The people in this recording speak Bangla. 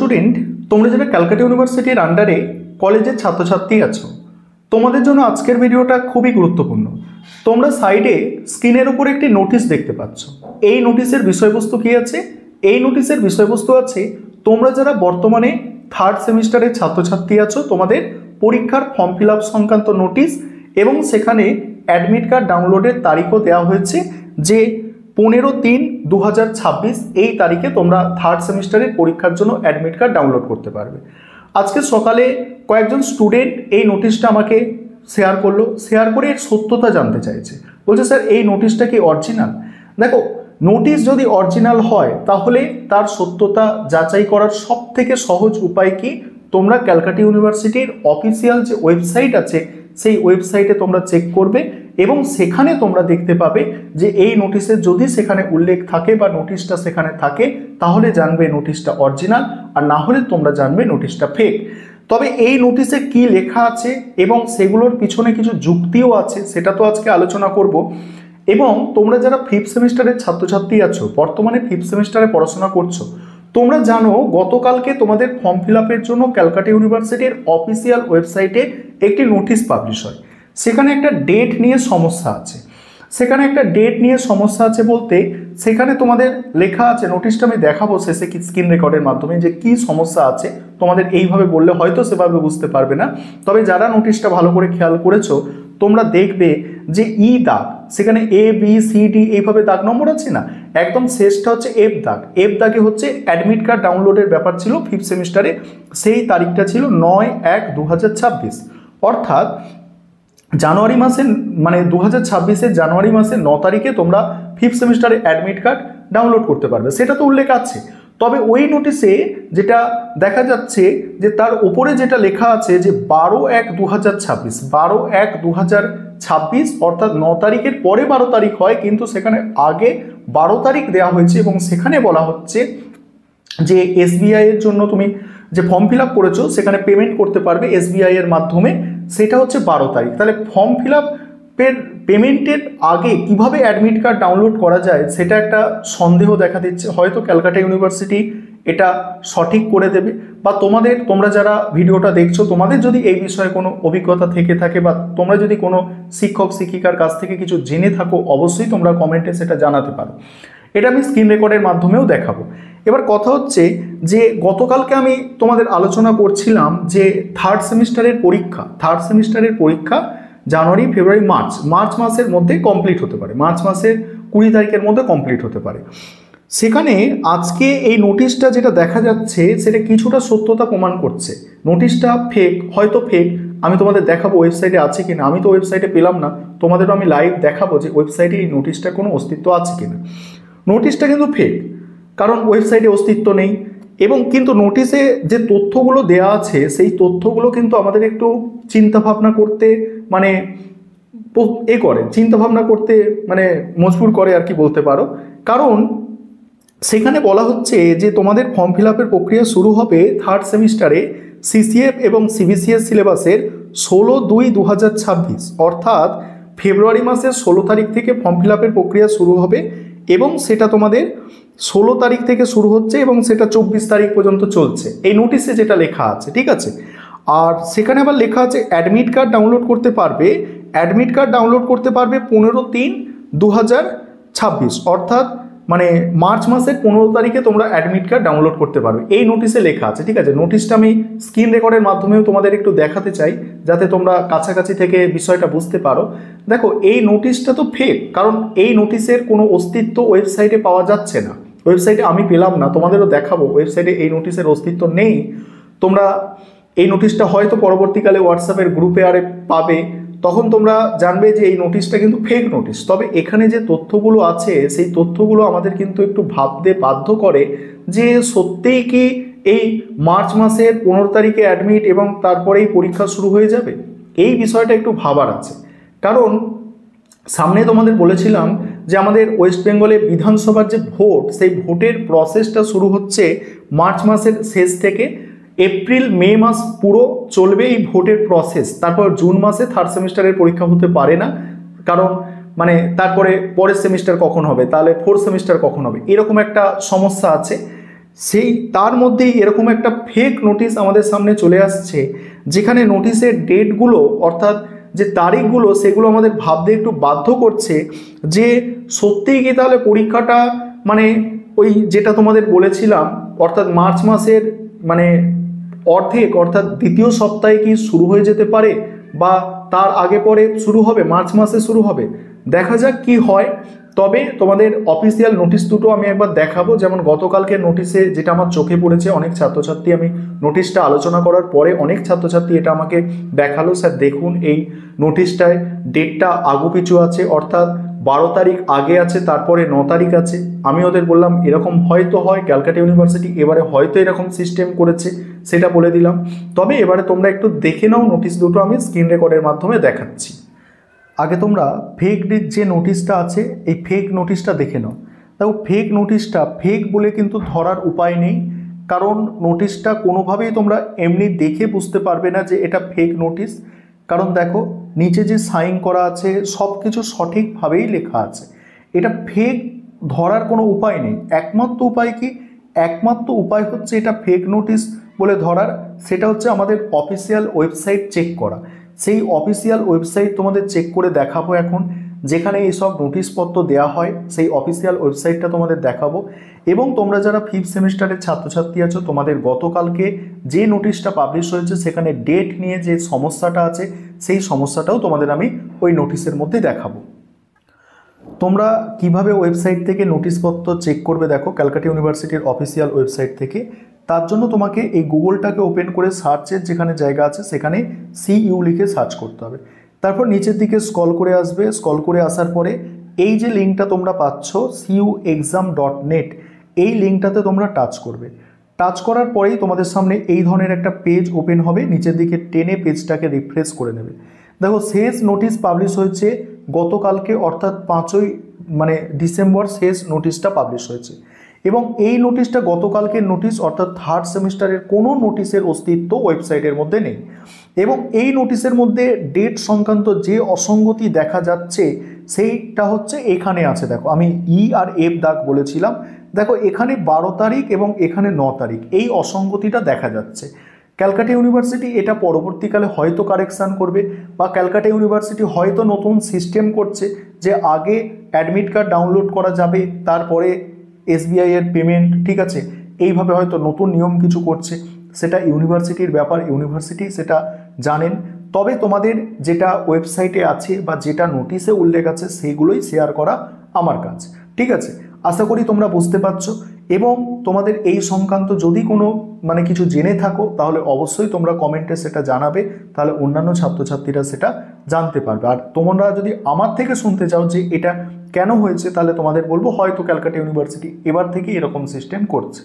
স্টুডেন্ট, তোমরা যারা ক্যালকাটা ইউনিভার্সিটির আন্ডারে কলেজের ছাত্রছাত্রী আছো, তোমাদের জন্য আজকের ভিডিওটা খুবই গুরুত্বপূর্ণ। তোমরা সাইডে স্ক্রিনের উপর একটি নোটিশ দেখতে পাচ্ছ। এই নোটিশের বিষয়বস্তু কি আছে? এই নোটিশের বিষয়বস্তু আছে তোমরা যারা বর্তমানে থার্ড সেমিস্টারের ছাত্রছাত্রী আছো, তোমাদের পরীক্ষার ফর্ম ফিল আপ সংক্রান্ত নোটিশ, এবং সেখানে অ্যাডমিট কার্ড ডাউনলোডের তারিখও দেওয়া হয়েছে যে 15/3/2026 এই তারিখে তোমরা থার্ড সেমিস্টারের পরীক্ষার জন্য অ্যাডমিট কার্ড ডাউনলোড করতে পারবে। আজকে সকালে কয়েকজন স্টুডেন্ট এই নোটিশটা আমাকে শেয়ার করলো, শেয়ার করে এর সত্যতা জানতে চাইছে। বলছে স্যার এই নোটিশটা কি অরিজিনাল? দেখো, নোটিশ যদি অরিজিনাল হয় তাহলে তার সত্যতা যাচাই করার সব থেকে সহজ উপায় কি, তোমরা ক্যালকাটা ইউনিভার্সিটির অফিসিয়াল যে ওয়েবসাইট আছে সেই ওয়েবসাইটে তোমরা চেক করবে এবং সেখানে তোমরা দেখতে পাবে যে এই নোটিশে যদি সেখানে উল্লেখ থাকে বা নোটিশটা সেখানে থাকে তাহলে জানবে নোটিশটা অরিজিনাল, আর না হলে তোমরা জানবে নোটিশটা ফেক। তবে এই নোটিশে কি লেখা আছে এবং সেগুলোর পিছনে কিছু যুক্তিও আছে, সেটা তো আজকে আলোচনা করব। এবং তোমরা যারা ফিফথ সেমিস্টারের ছাত্রছাত্রী আছো, বর্তমানে ফিফথ সেমিস্টারে পড়াশোনা করছো, তোমরা জানো গতকালকে তোমাদের ফর্ম ফিল আপের জন্য ক্যালকাটা ইউনিভার্সিটির অফিসিয়াল ওয়েবসাইটে একটি নোটিশ পাবলিশ হয়। সেখানে একটা ডেট নিয়ে সমস্যা আছে। সেখানে একটা ডেট নিয়ে সমস্যা আছে বলতে সেখানে তোমাদের লেখা আছে, নোটিশটা আমি দেখাবো শেষে স্ক্রিন রেকর্ডের মাধ্যমে যে কি সমস্যা আছে। তোমাদের এইভাবে বললে হয়তো সেভাবে বুঝতে পারবে না, তবে যারা নোটিশটা ভালো করে খেয়াল করেছো তোমরা দেখবে যে ই দাগ, সেখানে ABCD এইভাবে দাগ নম্বর আছে না, একদম শেষটা হচ্ছে F দাগ। F দাগে হচ্ছে অ্যাডমিট কার্ড ডাউনলোডের ব্যাপার ছিল ফিফথ সেমিস্টারে, সেই তারিখটা ছিল 9/1/2026, অর্থাৎ জানুয়ারি মাসের মানে 2026-এর জানুয়ারি মাসের 9 তারিখে তোমরা ফিফথ সেমিস্টারে অ্যাডমিট কার্ড ডাউনলোড করতে পারবে, সেটা তো উল্লেখ আছে। তবে ওই নোটিশে যেটা দেখা যাচ্ছে যে তার উপরে যেটা লেখা আছে যে 12/1/2026, 12/1/2026, অর্থাৎ 9 তারিখের পরে 12 তারিখ হয়, কিন্তু সেখানে আগে 12 তারিখ দেওয়া হয়েছে এবং সেখানে বলা হচ্ছে যে SBI এর জন্য তুমি যে ফর্ম ফিল আপ করেছো সেখানে পেমেন্ট করতে পারবে SBI এর মাধ্যমে, সেটা হচ্ছে 12 তারিখ। তাহলে ফর্ম ফিল আপের পেমেন্টের আগে কিভাবে অ্যাডমিট কার্ড ডাউনলোড করা যায় সেটা একটা সন্দেহ দেখা দিচ্ছে। হয়তো ক্যালকাটা ইউনিভার্সিটি এটা সঠিক করে দেবে, বা তোমরা যারা ভিডিওটা দেখছো তোমাদের যদি এই বিষয়ে কোনো অভিজ্ঞতা থেকে থাকে বা তোমরা যদি কোনো শিক্ষক শিক্ষিকার কাছ থেকে কিছু জেনে থাকো অবশ্যই তোমরা কমেন্টে সেটা জানাতে পারো। এটা আমি স্ক্রিন রেকর্ডের মাধ্যমেও দেখাবো। এবার কথা হচ্ছে যে গতকালকে আমি তোমাদের আলোচনা করছিলাম যে থার্ড সেমিস্টারের পরীক্ষা জানুয়ারি, ফেব্রুয়ারি, মার্চ মাসের মধ্যে কমপ্লিট হতে পারে, মার্চ মাসের 20 তারিখের মধ্যে কমপ্লিট হতে পারে। সেখানে আজকে এই নোটিশটা যেটা দেখা যাচ্ছে সেটা কিছুটা সত্যতা প্রমাণ করছে। নোটিশটা ফেক, হয়তো ফেক, আমি তোমাদের দেখাবো ওয়েবসাইটে আছে কিনা। আমি তো ওয়েবসাইটে পেলাম না, তোমাদেরও আমি লাইভ দেখাবো যে ওয়েবসাইটে এই নোটিশটার কোনো অস্তিত্ব আছে কিনা। নোটিশটা কিন্তু ফেক, কারণ ওয়েবসাইটে অস্তিত্ব নেই। এবং কিন্তু নোটিশে যে তথ্যগুলো দেওয়া আছে সেই তথ্যগুলো কিন্তু আমাদের একটু চিন্তাভাবনা করতে মানে চিন্তাভাবনা করতে মানে মজবুর করে আর কি বলতে পারো। কারণ সেখানে বলা হচ্ছে যে তোমাদের ফর্ম ফিল আপের প্রক্রিয়া শুরু হবে থার্ড সেমিস্টারে CCF এবং CBCS সিলেবাসের 16/2/2026, অর্থাৎ ফেব্রুয়ারি মাসের 16 তারিখ থেকে ফর্ম ফিল আপের প্রক্রিয়া শুরু হবে এবং সেটা তোমাদের 16 তারিখ থেকে শুরু হচ্ছে এবং সেটা 24 তারিখ পর্যন্ত চলছে, এই নোটিশে যেটা লেখা আছে, ঠিক আছে। আর সেখানে আবার লেখা আছে অ্যাডমিট কার্ড ডাউনলোড করতে পারবে 15/3/2026, অর্থাৎ মানে মার্চ মাসের 15 তারিখে তোমরা অ্যাডমিট কার্ড ডাউনলোড করতে পারবে, এই নোটিশে লেখা আছে, ঠিক আছে। নোটিশটা আমি স্ক্রিন রেকর্ডের মাধ্যমেও তোমাদের একটু দেখাতে চাই যাতে তোমরা কাছাকাছি থেকে বিষয়টা বুঝতে পারো। দেখো, এই নোটিশটা তো ফেক, কারণ এই নোটিশের কোনো অস্তিত্ব ওয়েবসাইটে পাওয়া যাচ্ছে না, ওয়েবসাইটে আমি পেলাম না, তোমাদেরও দেখাবো ওয়েবসাইটে এই নোটিশের অস্তিত্ব নেই। তোমরা এই নোটিশটা হয়তো পরবর্তীকালে হোয়াটসঅ্যাপের গ্রুপে আরে পাবে, তখন তোমরা জানবে যে এই নোটিশটা কিন্তু ফেক নোটিশ। তবে এখানে যে তথ্যগুলো আছে সেই তথ্যগুলো আমাদের কিন্তু একটু ভাবতে বাধ্য করে যে সত্যিই কি এই মার্চ মাসের 15 তারিখে অ্যাডমিট এবং তারপরেই পরীক্ষা শুরু হয়ে যাবে, এই বিষয়টা একটু ভাবার আছে। কারণ সামনে তোমাদের বলেছিলাম যে আমাদের ওয়েস্ট বেঙ্গলে বিধানসভার যে ভোট, সেই ভোটের প্রসেসটা শুরু হচ্ছে মার্চ মাসের শেষ থেকে, এপ্রিল মে মাস পুরো চলবে এই ভোটের প্রসেস। তারপর জুন মাসে থার্ড সেমিস্টারের পরীক্ষা হতে পারে না, কারণ মানে তারপরে পরের সেমিস্টার কখন হবে, তাহলে ফোর্থ সেমিস্টার কখন হবে, এরকম একটা সমস্যা আছে। সেই তার মধ্যেই এরকম একটা ফেক নোটিশ আমাদের সামনে চলে আসছে, যেখানে নোটিশের ডেটগুলো অর্থাৎ যে তারিখগুলো সেগুলো আমাদের ভাবতে একটু বাধ্য করছে যে সত্যিই কি তাহলে পরীক্ষাটা মানে ওই যেটা তোমাদের বলেছিলাম অর্থাৎ মার্চ মাসের মানে অর্ধেক অর্থাৎ দ্বিতীয় সপ্তাহে কি শুরু হয়ে যেতে পারে, বা তার আগে পরে শুরু হবে, মার্চ মাসে শুরু হবে। দেখা যাক কি হয়। তবে তোমাদের অফিসিয়াল নোটিশ দুটো আমি একবার দেখাবো। যেমন গতকালকে নোটিশে যেটা আমার চোখে পড়েছে, অনেক ছাত্রছাত্রী আমি নোটিশটা আলোচনা করার পরে অনেক ছাত্রছাত্রী এটা আমাকে দেখালো, স্যার দেখুন এই নোটিশটায় ডেটটা আগুপিছু আছে, অর্থাৎ 12 তারিখ আগে আছে, তারপরে 9 তারিখ আছে। আমি ওদের বললাম এরকম হয়তো হয়, ক্যালকাটা ইউনিভার্সিটি এবারে হয়তো এরকম সিস্টেম করেছে, সেটা বলে দিলাম। তবে এবারে তোমরা একটু দেখে নাও, নোটিশ দুটো আমি স্ক্রিন রেকর্ডের মাধ্যমে দেখাচ্ছি। আগে তোমরা ফেক যে নোটিশটা আছে এই ফেক নোটিশটা দেখে নাও। দেখো ফেক নোটিশটা ফেক বলে কিন্তু ধরার উপায় নেই, কারণ নোটিশটা কোনোভাবেই তোমরা এমনি দেখে বুঝতে পারবে না যে এটা ফেক নোটিশ। কারণ দেখো নিচে যে সাইন করা আছে সব কিছু সঠিকভাবেই লেখা আছে। এটা ফেক ধরার কোনো উপায় নেই। একমাত্র উপায় কি? একমাত্র উপায় হচ্ছে এটা ফেক নোটিশ বলে ধরার, সেটা হচ্ছে আমাদের অফিসিয়াল ওয়েবসাইট চেক করা। সেই অফিসিয়াল ওয়েবসাইট তোমাদের চেক করে দেখাবো এখন, যেখানে এইসব নোটিশপত্র দেওয়া হয় সেই অফিসিয়াল ওয়েবসাইটটা তোমাদের দেখাবো। এবং তোমরা যারা 5th সেমিস্টারের ছাত্রছাত্রী আছো, তোমাদের গতকালকে যে নোটিশটা পাবলিশ হয়েছে সেখানে ডেট নিয়ে যে সমস্যাটা আছে সেই সমস্যাটাও তোমাদের আমি ওই নোটিশের মধ্যে দেখাবো। তোমরা কিভাবে ওয়েবসাইট থেকে নোটিশপত্র চেক করবে দেখো, ক্যালকাটা ইউনিভার্সিটির অফিসিয়াল ওয়েবসাইট থেকে। তার জন্য তোমাকে এই গুগলটাকে ওপেন করে সার্চের যেখানে জায়গা আছে সেখানে CU লিখে সার্চ করতে হবে। তারপর নিচের দিকে স্ক্রল করে আসবে, স্ক্রল করে আসার পরে এই যে লিঙ্কটা তোমরা পাচ্ছ cuexam.net, এই লিঙ্কটাতে তোমরা টাচ করবে। টাচ করার পরেই তোমাদের সামনে এই ধরনের একটা পেজ ওপেন হবে, নিচের দিকে টেনে পেজটাকে রিফ্রেশ করে নেবে। দেখো শেষ নোটিশ পাবলিশ হয়েছে গতকালকে, অর্থাৎ 5ই ডিসেম্বর শেষ নোটিশটা পাবলিশ হয়েছে। এবং এই নোটিশটা গতকালকের নোটিশ, অর্থাৎ 3rd সেমিস্টারের কোনো নোটিশের অস্তিত্ব ওয়েবসাইটের মধ্যে নেই। এবং এই নোটিশের মধ্যে ডেট সংক্রান্ত যে অসঙ্গতি দেখা যাচ্ছে সেইটা হচ্ছে এখানে আছে। দেখো আমি আর F দাগ বলেছিলাম, দেখো এখানে 12 তারিখ এবং এখানে 9 তারিখ এই অসঙ্গতিটা দেখা যাচ্ছে। ক্যালকাটা ইউনিভার্সিটি এটা পরবর্তীকালে হয়তো কারেকশান করবে, বা ক্যালকাটা ইউনিভার্সিটি হয়তো নতুন সিস্টেম করছে যে আগে অ্যাডমিট কার্ড ডাউনলোড করা যাবে, তারপরে SBI এর পেমেন্ট, ঠিক আছে, এইভাবে হয়তো নতুন নিয়ম কিছু করছে। সেটা ইউনিভার্সিটির ব্যাপার, ইউনিভার্সিটি সেটা জানেন। তবে তোমাদের যেটা ওয়েবসাইটে আছে বা যেটা নোটিশে উল্লেখ আছে সেইগুলোই শেয়ার করা আমার কাজ, ঠিক আছে। আশা করি তোমরা বুঝতে পারছো। এবং তোমাদের এই সংক্রান্ত যদি কোনো কিছু জেনে থাকো তাহলে অবশ্যই তোমরা কমেন্টে সেটা জানাবে, তাহলে অন্যান্য ছাত্রছাত্রীরা সেটা জানতে পারবে। আর তোমরা যদি আমার থেকে শুনতে চাও যে এটা কেন হয়েছে, তাহলে তোমাদের বলবো হয়তো ক্যালকাটা ইউনিভার্সিটি এবার থেকে এরকম সিস্টেম করছে।